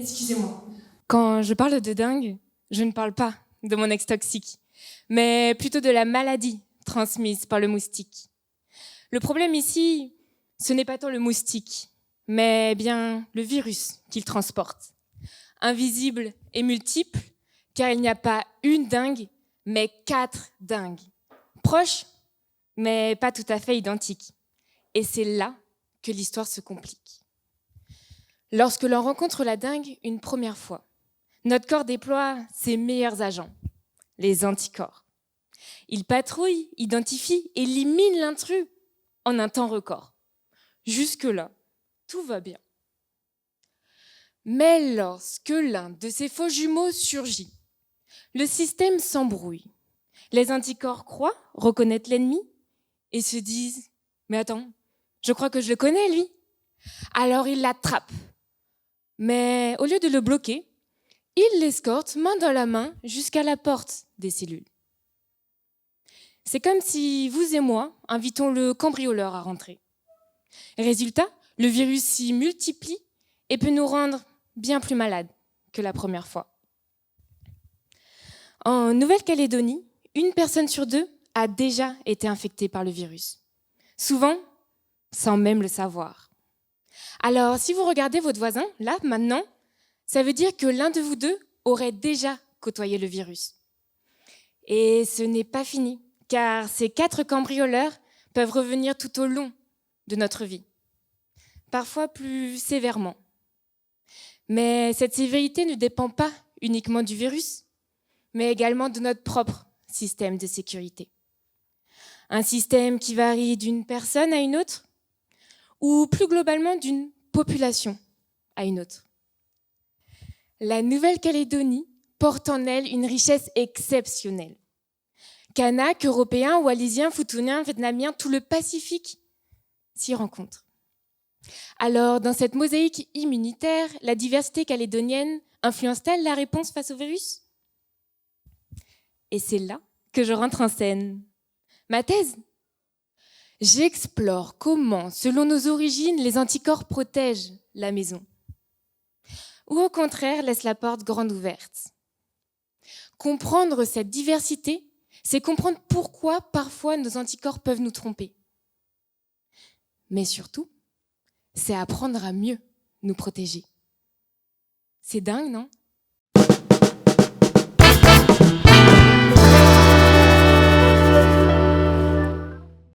Excusez-moi. Quand je parle de dingue, je ne parle pas de mon ex toxique, mais plutôt de la maladie transmise par le moustique. Le problème ici, ce n'est pas tant le moustique, mais bien le virus qu'il transporte. Invisible et multiple, car il n'y a pas une dingue, mais 4 dingues. Proches, mais pas tout à fait identiques. Et c'est là que l'histoire se complique. Lorsque l'on rencontre la dingue une première fois, notre corps déploie ses meilleurs agents, les anticorps. Ils patrouillent, identifient, éliminent l'intrus en un temps record. Jusque-là, tout va bien. Mais lorsque l'un de ces faux jumeaux surgit, le système s'embrouille. Les anticorps croient reconnaître l'ennemi et se disent « Mais attends, je crois que je le connais, lui !» Alors ils l'attrapent. Mais au lieu de le bloquer, il l'escorte main dans la main jusqu'à la porte des cellules. C'est comme si vous et moi invitons le cambrioleur à rentrer. Résultat, le virus s'y multiplie et peut nous rendre bien plus malades que la première fois. En Nouvelle-Calédonie, 1 personne sur 2 a déjà été infectée par le virus. Souvent, sans même le savoir. Alors, si vous regardez votre voisin, là, maintenant, ça veut dire que l'un de vous deux aurait déjà côtoyé le virus. Et ce n'est pas fini, car ces 4 cambrioleurs peuvent revenir tout au long de notre vie, parfois plus sévèrement. Mais cette sévérité ne dépend pas uniquement du virus, mais également de notre propre système de sécurité. Un système qui varie d'une personne à une autre, ou plus globalement d'une population à une autre. La Nouvelle-Calédonie porte en elle une richesse exceptionnelle. Kanaks, Européens, Wallisiens, Futuniens, Vietnamiens, tout le Pacifique s'y rencontre. Alors, dans cette mosaïque immunitaire, la diversité calédonienne influence-t-elle la réponse face au virus ? Et c'est là que je rentre en scène. Ma thèse ? J'explore comment, selon nos origines, les anticorps protègent la maison. Ou au contraire, laissent la porte grande ouverte. Comprendre cette diversité, c'est comprendre pourquoi parfois nos anticorps peuvent nous tromper. Mais surtout, c'est apprendre à mieux nous protéger. C'est dingue, non ?